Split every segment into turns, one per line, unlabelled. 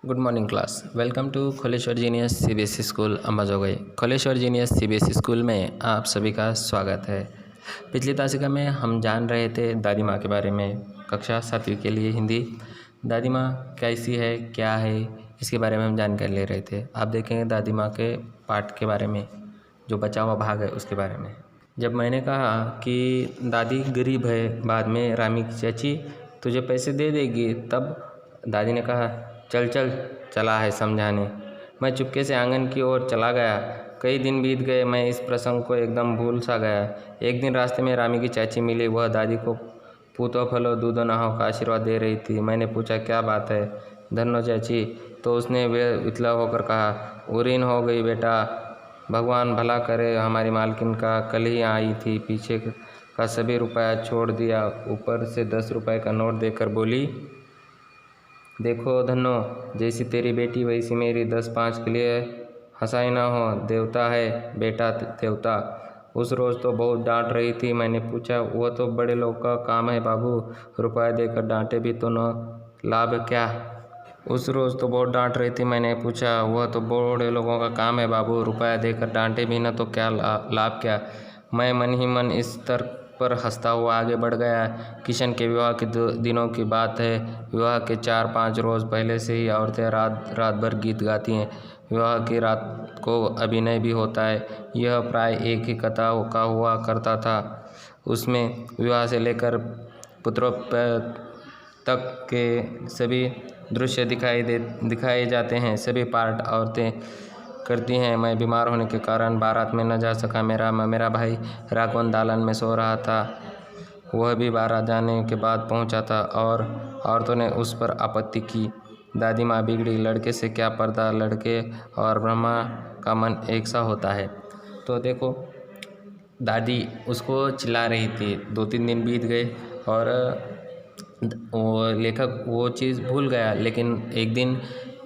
Good morning class. Welcome to Kholeshwar genius CBSE school Ambajogai. Kholeshwar genius CBSE school में आप सभी का स्वागत है। पिछली तासिका में हम जान रहे थे दादी माँ के बारे में। कक्षा 7वीं के लिए हिंदी दादी माँ कैसी है, क्या है, इसके बारे में हम जानकारी ले रहे थे। आप देखेंगे दादी माँ के पाठ के बारे में, जो बचा हुआ भाग है उसके बारे में। जब मैंने कहा कि दादी गरीब है, बाद में रामी की चाची तुझे पैसे दे देगी, तब दादी ने कहा चल चल चला है समझाने। मैं चुपके से आंगन की ओर चला गया। कई दिन बीत गए, मैं इस प्रसंग को एकदम भूल सा गया। एक दिन रास्ते में रामी की चाची मिली। वह दादी को पूतो फलो दूधो नहाओ का आशीर्वाद दे रही थी। मैंने पूछा क्या बात है धन्नो चाची, तो उसने वे वितला होकर कहा उरीन हो गई बेटा, भगवान भला करे। हमारी मालकिन का कल ही आई थी, पीछे का सभी रुपया छोड़ दिया, ऊपर से 10 रुपये का नोट देकर बोली देखो धन्नो, जैसी तेरी बेटी वैसी मेरी, 10-5 के लिए हंसाई ना हो, देवता है बेटा देवता। उस रोज़ तो बहुत डांट रही थी। मैंने पूछा वह तो बड़े लोग का काम है बाबू, रुपया देकर डांटे भी तो न लाभ क्या। उस रोज़ तो बहुत डांट रही थी। मैंने पूछा वह तो बड़े लोगों का काम है बाबू, रुपया देकर डांटे भी न तो क्या लाभ क्या। मैं मन ही मन इस तर्क पर हंसता हुआ आगे बढ़ गया। किशन के विवाह के दिनों की बात है। विवाह के 4-5 रोज़ पहले से ही औरतें रात रात भर गीत गाती हैं। विवाह की रात को अभिनय भी होता है। यह प्राय एक ही कथा का हुआ करता था। उसमें विवाह से लेकर पुत्रोत्पाद तक के सभी दृश्य दिखाए जाते हैं। सभी पार्ट औरतें करती हैं। मैं बीमार होने के कारण बारात में न जा सका। मेरा भाई राघवन दालन में सो रहा था। वह भी बारात जाने के बाद पहुंचा था और औरतों ने उस पर आपत्ति की। दादी माँ बिगड़ी, लड़के से क्या पर्दा, लड़के और ब्रह्मा का मन एक सा होता है। तो देखो दादी उसको चिल्ला रही थी। 2-3 दिन बीत गए और वो लेखक वो चीज़ भूल गया। लेकिन एक दिन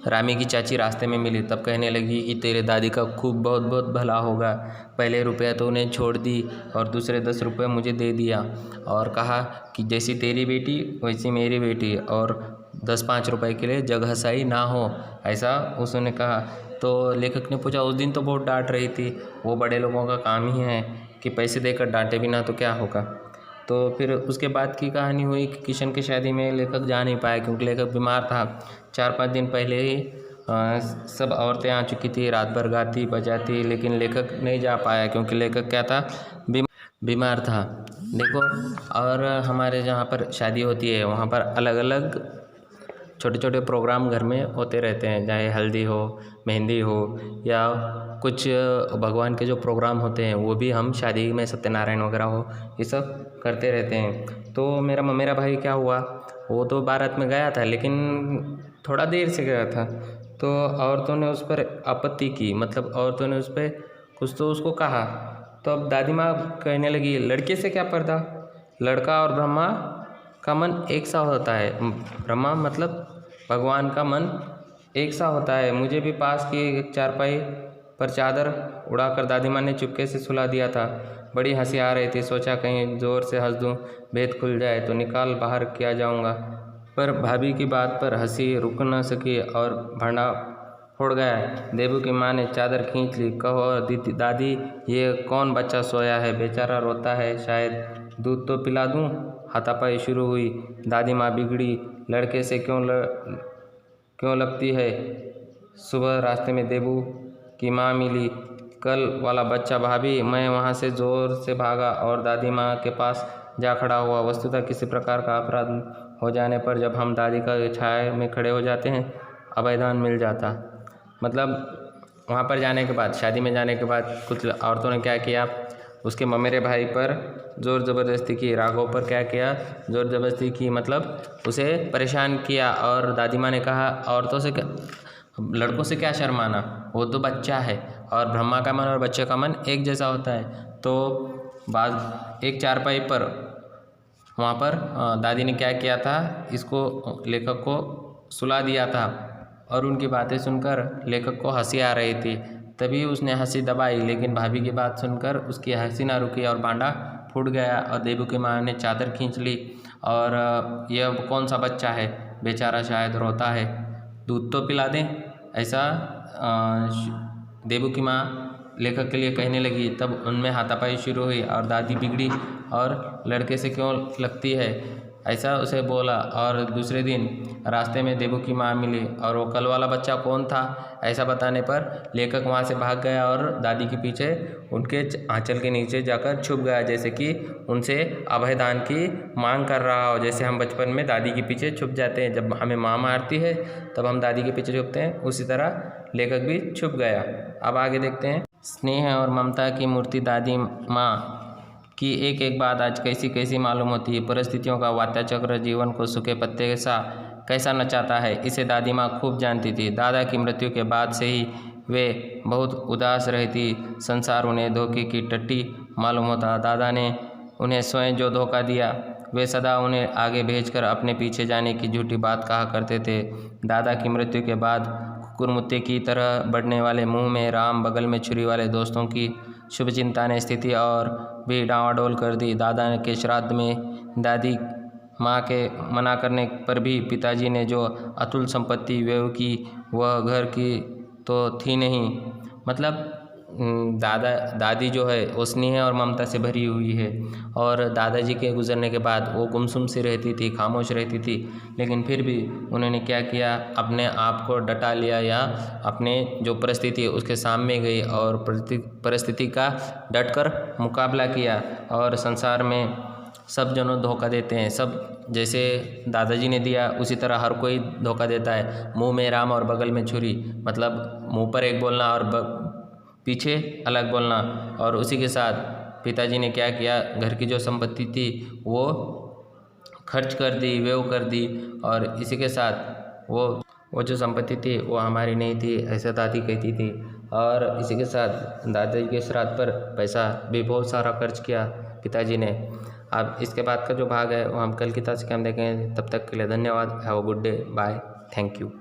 रामी की चाची रास्ते में मिली, तब कहने लगी कि तेरे दादी का खूब बहुत बहुत भला होगा। पहले रुपया तो उन्हें छोड़ दी और दूसरे 10 रुपये मुझे दे दिया और कहा कि जैसी तेरी बेटी वैसी मेरी बेटी, और 10-5 रुपये के लिए जग हंसाई ना हो, ऐसा उसने कहा। तो लेखक ने पूछा उस दिन तो बहुत डांट रही थी। वो बड़े लोगों का काम ही है कि पैसे देकर डांटे भी ना तो क्या होगा। तो फिर उसके बाद की कहानी हुई कि किशन की शादी में लेखक जा नहीं पाया क्योंकि लेखक बीमार था। 4-5 दिन पहले ही सब औरतें आ चुकी थी, रात भर गाती बजाती, लेकिन लेखक नहीं जा पाया क्योंकि लेखक क्या था, बीमार था। देखो, और हमारे जहाँ पर शादी होती है वहाँ पर अलग अलग छोटे छोटे प्रोग्राम घर में होते रहते हैं, चाहे हल्दी हो, मेहंदी हो, या कुछ भगवान के जो प्रोग्राम होते हैं वो भी हम शादी में सत्यनारायण वगैरह हो, ये सब करते रहते हैं। तो मेरा भाई क्या हुआ, वो तो बारात में गया था लेकिन थोड़ा देर से गया था। तो औरतों ने उस पर आपत्ति की, मतलब औरतों ने उस पर कुछ तो उसको कहा। तो अब दादी माँ कहने लगी लड़के से क्या पर्दा, लड़का और ब्रह्मा का मन एक सा होता है। ब्रह्मा मतलब भगवान का मन एक सा होता है। मुझे भी पास की एक चारपाई पर चादर उड़ाकर दादी माँ ने चुपके से सुला दिया था। बड़ी हंसी आ रही थी। सोचा कहीं ज़ोर से हंस दूँ, भेद खुल जाए तो निकाल बाहर किया जाऊँगा। पर भाभी की बात पर हंसी रुक न सकी और भांडा फोड़ गया। देबू की माँ ने चादर खींच ली। कहो दादी, ये कौन बच्चा सोया है, बेचारा रोता है, शायद दूध तो पिला दूँ। हाथापाई शुरू हुई। दादी माँ बिगड़ी, लड़के से क्यों लगती है। सुबह रास्ते में देबू की माँ मिली, कल वाला बच्चा भाभी। मैं वहाँ से ज़ोर से भागा और दादी माँ के पास जा खड़ा हुआ। वस्तुतः किसी प्रकार का अपराध हो जाने पर जब हम दादी का छाया में खड़े हो जाते हैं, अभयदान मिल जाता। मतलब वहाँ पर जाने के बाद, शादी में जाने के बाद कुछ औरतों ने क्या किया, उसके ममेरे भाई पर ज़ोर ज़बरदस्ती की। राघव पर क्या किया, ज़ोर ज़बरदस्ती की, मतलब उसे परेशान किया। और दादी माँ ने कहा औरतों से लड़कों से क्या शर्माना, वो तो बच्चा है, और ब्रह्मा का मन और बच्चे का मन एक जैसा होता है। तो बाद एक चारपाई पर वहाँ पर दादी ने क्या किया था, इसको लेखक को सुला दिया था। और उनकी बातें सुनकर लेखक को हंसी आ रही थी। तभी उसने हंसी दबाई, लेकिन भाभी की बात सुनकर उसकी हंसी ना रुकी और भांडा फूट गया। और देबू की माँ ने चादर खींच ली और यह कौन सा बच्चा है, बेचारा शायद रोता है। दूध तो पिला दें, ऐसा देबू की माँ लेखक के लिए कहने लगी। तब उनमें हाथापाई शुरू हुई और दादी बिगड़ी और लड़के से क्यों लगती है, ऐसा उसे बोला। और दूसरे दिन रास्ते में देबू की माँ मिली और वो कल वाला बच्चा कौन था, ऐसा बताने पर लेखक वहाँ से भाग गया और दादी के पीछे उनके आंचल के नीचे जाकर छुप गया, जैसे कि उनसे अभयदान की मांग कर रहा हो। जैसे हम बचपन में दादी के पीछे छुप जाते हैं, जब हमें माँ मारती है तब हम दादी के पीछे छुपते हैं, उसी तरह लेखक भी छुप गया। अब आगे देखते हैं। स्नेह और ममता की मूर्ति दादी माँ की एक एक बात आज कैसी कैसी मालूम होती है। परिस्थितियों का वात्याचक्र जीवन को सूखे पत्ते सा कैसा नचाता है, इसे दादी माँ खूब जानती थी। दादा की मृत्यु के बाद से ही वे बहुत उदास रहती। संसार उन्हें धोखे की टट्टी मालूम होता। दादा ने उन्हें स्वयं जो धोखा दिया, वे सदा उन्हें आगे भेजकर अपने पीछे जाने की झूठी बात कहा करते थे। दादा की मृत्यु के बाद कुकुरमुत्ते की तरह बढ़ने वाले मुंह में राम, बगल में छुरी वाले दोस्तों की शुभचिंता ने स्थिति और भी डांवाडोल कर दी। दादा के श्राद्ध में दादी माँ के मना करने पर भी पिताजी ने जो अतुल संपत्ति व्यय की, वह घर की तो थी नहीं। मतलब दादी जो है वो स्नेह और ममता से भरी हुई है। और दादाजी के गुजरने के बाद वो गुमसुम सी रहती थी, खामोश रहती थी, लेकिन फिर भी उन्होंने क्या किया, अपने आप को डटा लिया या अपने जो परिस्थिति उसके सामने गई और परिस्थिति का डटकर मुकाबला किया। और संसार में सब जनों धोखा देते हैं, सब जैसे दादाजी ने दिया उसी तरह हर कोई धोखा देता है। मुंह में राम और बगल में छुरी, मतलब मुंह पर एक बोलना और पीछे अलग बोलना। और उसी के साथ पिताजी ने क्या किया, घर की जो संपत्ति थी वो खर्च कर दी, व्यय कर दी। और इसी के साथ वो जो संपत्ति थी वो हमारी नहीं थी, ऐसा दादी कहती थी। और इसी के साथ दादाजी के श्राद्ध पर पैसा भी बहुत सारा खर्च किया पिताजी ने। अब इसके बाद का जो भाग है वो हम कल की तासिका में देखेंगे। तब तक के लिए धन्यवाद। Have a good day, bye, thank you.